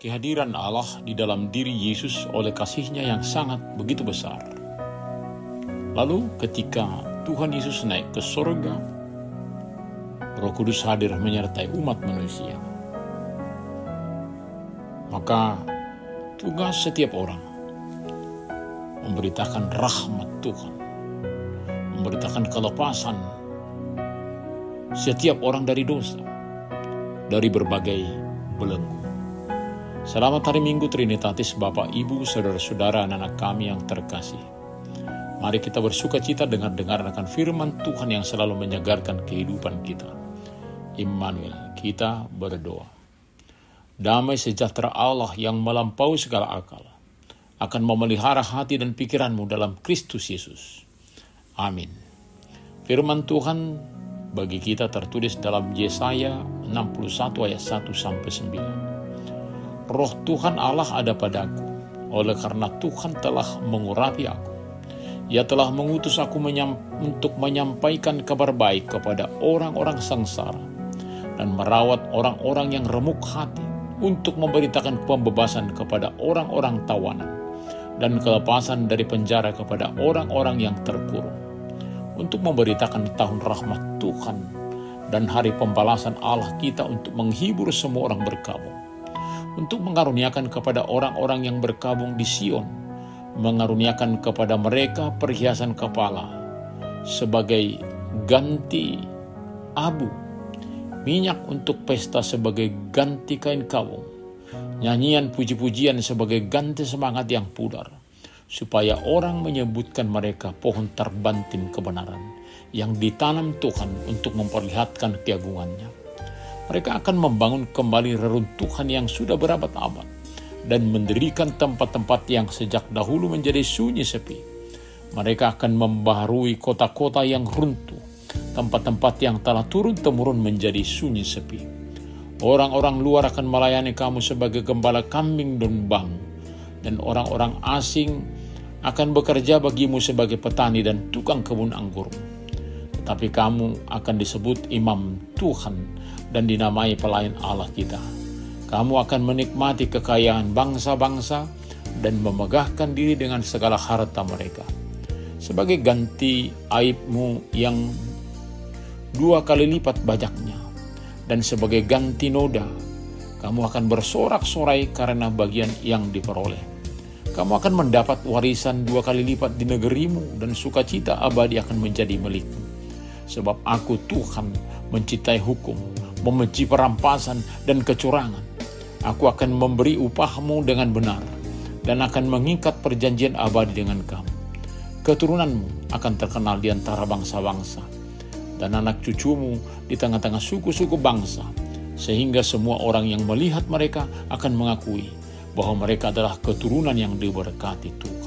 kehadiran Allah di dalam diri Yesus oleh kasih-Nya yang sangat begitu besar. Lalu ketika Tuhan Yesus naik ke surga, Roh Kudus hadir menyertai umat manusia. Maka tugas setiap orang memberitakan rahmat Tuhan, memberitakan kelepasan setiap orang dari dosa, dari berbagai belenggu. Selamat hari Minggu Trinitatis Bapak, Ibu, Saudara-saudara, anak-anak kami yang terkasih. Mari kita bersuka cita dengar akan firman Tuhan yang selalu menyegarkan kehidupan kita. Immanuel, kita berdoa. Damai sejahtera Allah yang melampaui segala akal akan memelihara hati dan pikiranmu dalam Kristus Yesus. Amin. Firman Tuhan bagi kita tertulis dalam Yesaya 61 ayat 1-9. Roh Tuhan Allah ada padaku, oleh karena Tuhan telah mengurapi aku. Ia telah mengutus aku untuk menyampaikan kabar baik kepada orang-orang sengsara dan merawat orang-orang yang remuk hati, untuk memberitakan pembebasan kepada orang-orang tawanan dan kelepasan dari penjara kepada orang-orang yang terkurung, untuk memberitakan tahun rahmat Tuhan dan hari pembalasan Allah kita, untuk menghibur semua orang berkabung, untuk mengaruniakan kepada orang-orang yang berkabung di Sion, mengaruniakan kepada mereka perhiasan kepala sebagai ganti abu, minyak untuk pesta sebagai ganti kain kawung, nyanyian puji-pujian sebagai ganti semangat yang pudar, supaya orang menyebutkan mereka pohon terbanting kebenaran yang ditanam Tuhan untuk memperlihatkan keagungannya. Mereka akan membangun kembali reruntuhan yang sudah berabad-abad dan mendirikan tempat-tempat yang sejak dahulu menjadi sunyi sepi. Mereka akan membaharui kota-kota yang runtuh, tempat-tempat yang telah turun-temurun menjadi sunyi sepi. Orang-orang luar akan melayani kamu sebagai gembala kambing dombamu, dan orang-orang asing akan bekerja bagimu sebagai petani dan tukang kebun anggur. Tetapi kamu akan disebut imam Tuhan dan dinamai pelayan Allah kita. Kamu akan menikmati kekayaan bangsa-bangsa dan memegahkan diri dengan segala harta mereka. Sebagai ganti aibmu yang 2 kali lipat banyaknya, dan sebagai ganti noda, kamu akan bersorak-sorai karena bagian yang diperoleh. Kamu akan mendapat warisan 2 kali lipat di negerimu, dan sukacita abadi akan menjadi milikmu. Sebab aku Tuhan mencintai hukum, membenci perampasan dan kecurangan. Aku akan memberi upahmu dengan benar, dan akan mengikat perjanjian abadi dengan kamu. Keturunanmu akan terkenal di antara bangsa-bangsa, dan anak cucumu di tengah-tengah suku-suku bangsa, sehingga semua orang yang melihat mereka akan mengakui bahwa mereka adalah keturunan yang diberkati Tuhan.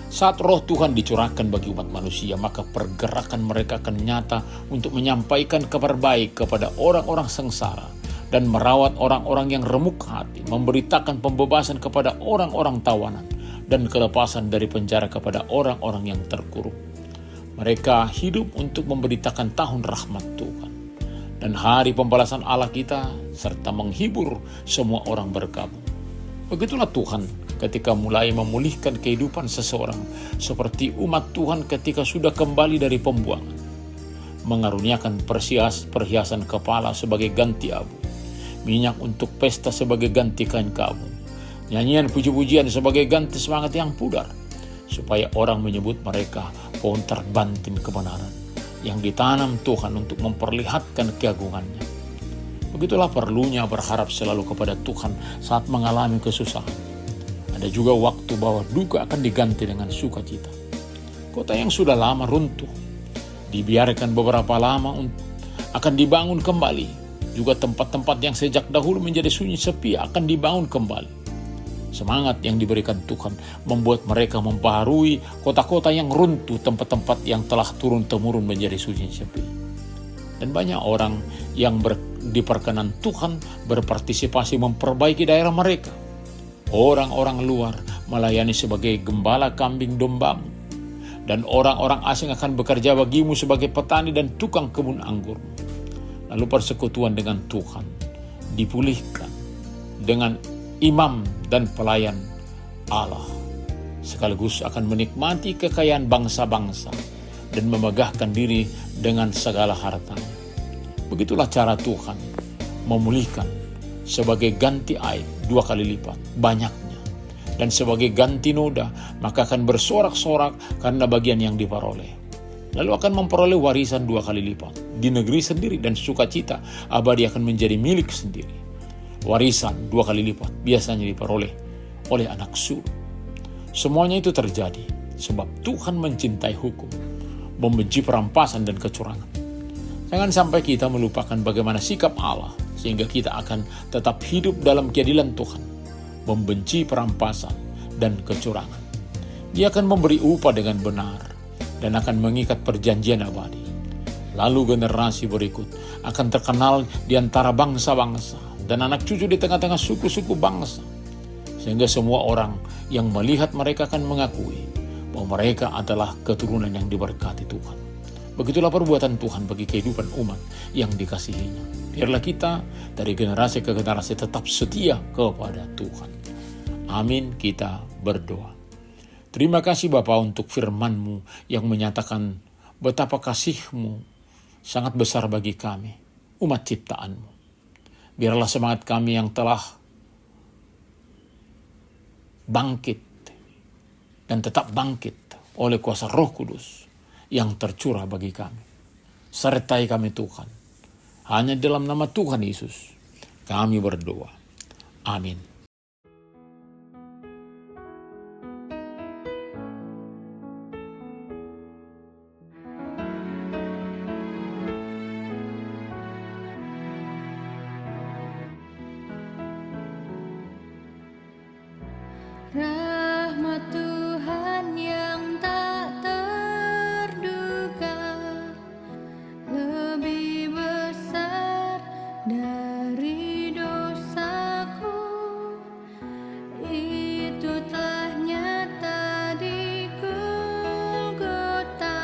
Saat roh Tuhan dicurahkan bagi umat manusia, maka pergerakan mereka akan nyata untuk menyampaikan kabar baik kepada orang-orang sengsara dan merawat orang-orang yang remuk hati, memberitakan pembebasan kepada orang-orang tawanan dan kelepasan dari penjara kepada orang-orang yang terkurung. Mereka hidup untuk memberitakan tahun rahmat Tuhan dan hari pembalasan Allah kita, serta menghibur semua orang berkabung. Begitulah Tuhan ketika mulai memulihkan kehidupan seseorang, seperti umat Tuhan ketika sudah kembali dari pembuangan, mengaruniakan perhiasan kepala sebagai ganti abu, minyak untuk pesta sebagai ganti kain kawung, nyanyian puji-pujian sebagai ganti semangat yang pudar, supaya orang menyebut mereka pohon terbanting kebenaran yang ditanam Tuhan untuk memperlihatkan keagungannya. Begitulah perlunya berharap selalu kepada Tuhan saat mengalami kesusahan. Ada juga waktu bahwa duka akan diganti dengan sukacita. Kota yang sudah lama runtuh, dibiarkan beberapa lama akan dibangun kembali. Juga tempat-tempat yang sejak dahulu menjadi sunyi sepi akan dibangun kembali. Semangat yang diberikan Tuhan membuat mereka membaharui kota-kota yang runtuh, tempat-tempat yang telah turun-temurun menjadi sunyi sepi. Dan banyak orang yang diperkenan Tuhan berpartisipasi memperbaiki daerah mereka. Orang-orang luar melayani sebagai gembala kambing dombamu, dan orang-orang asing akan bekerja bagimu sebagai petani dan tukang kebun anggur. Lalu persekutuan dengan Tuhan dipulihkan, dengan imam dan pelayan Allah, sekaligus akan menikmati kekayaan bangsa-bangsa dan memegahkan diri dengan segala hartanya. Begitulah cara Tuhan memulihkan sebagai ganti aib 2 kali lipat banyaknya, dan sebagai ganti noda maka akan bersorak-sorak karena bagian yang diperoleh. Lalu akan memperoleh warisan 2 kali lipat di negeri sendiri, dan sukacita abadi akan menjadi milik sendiri. Warisan 2 kali lipat biasanya diperoleh oleh anak sulung. Semuanya itu terjadi sebab Tuhan mencintai hukum, membenci perampasan dan kecurangan. Jangan sampai kita melupakan bagaimana sikap Allah, sehingga kita akan tetap hidup dalam keadilan Tuhan, membenci perampasan dan kecurangan. Dia akan memberi upah dengan benar dan akan mengikat perjanjian abadi. Lalu generasi berikut akan terkenal di antara bangsa-bangsa dan anak cucu di tengah-tengah suku-suku bangsa, sehingga semua orang yang melihat mereka akan mengakui bahwa mereka adalah keturunan yang diberkati Tuhan. Begitulah perbuatan Tuhan bagi kehidupan umat yang dikasihinya. Biarlah kita dari generasi ke generasi tetap setia kepada Tuhan. Amin, kita berdoa. Terima kasih Bapa untuk firman-Mu yang menyatakan betapa kasih-Mu sangat besar bagi kami, umat ciptaan-Mu. Biarlah semangat kami yang telah bangkit dan tetap bangkit oleh kuasa Roh Kudus yang tercurah bagi kami. Sertai kami Tuhan. Hanya dalam nama Tuhan Yesus kami berdoa. Amin. Rahmat Tuhan yang tak terduga lebih besar dari dosaku. Itu telah nyata di Golgota,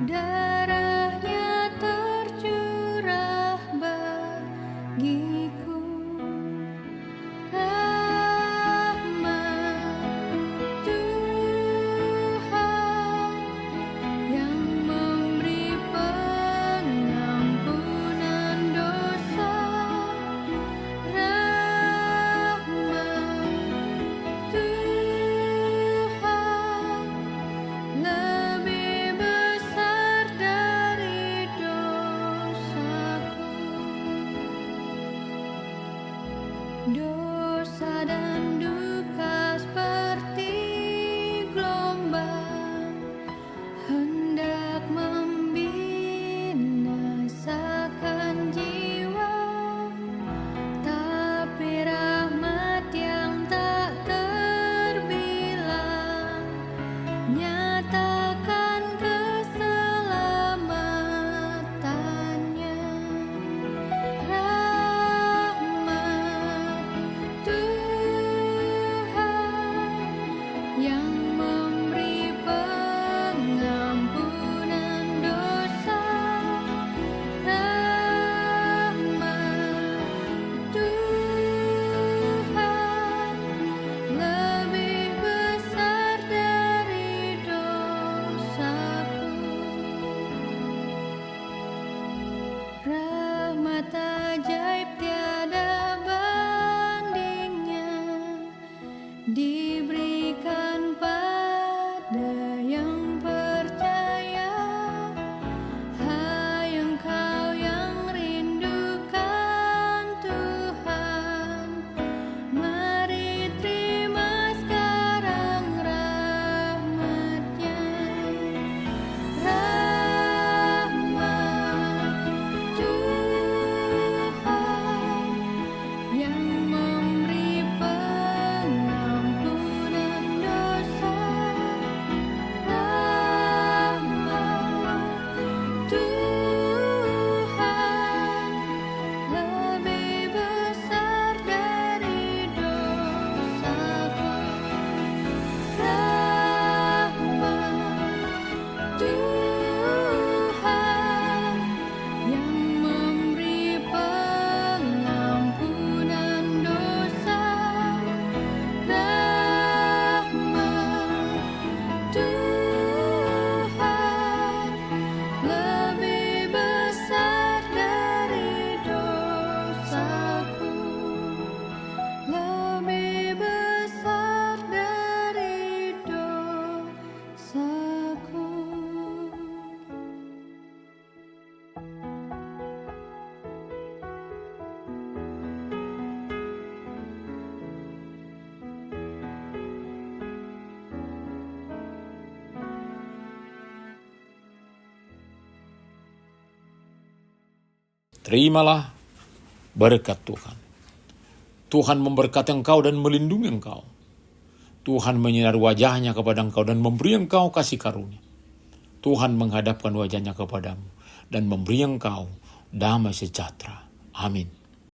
darahnya tercurah bagiku. Dosa dan duka seperti gelombang hendak membinasakan jiwa, tapi rahmat yang tak terbilang nyatakan keselamatannya. Rahmat Terimalah berkat Tuhan. Tuhan memberkati engkau dan melindungi engkau. Tuhan menyinari wajahnya kepada engkau dan memberi engkau kasih karunia. Tuhan menghadapkan wajahnya kepadamu dan memberi engkau damai sejahtera. Amin.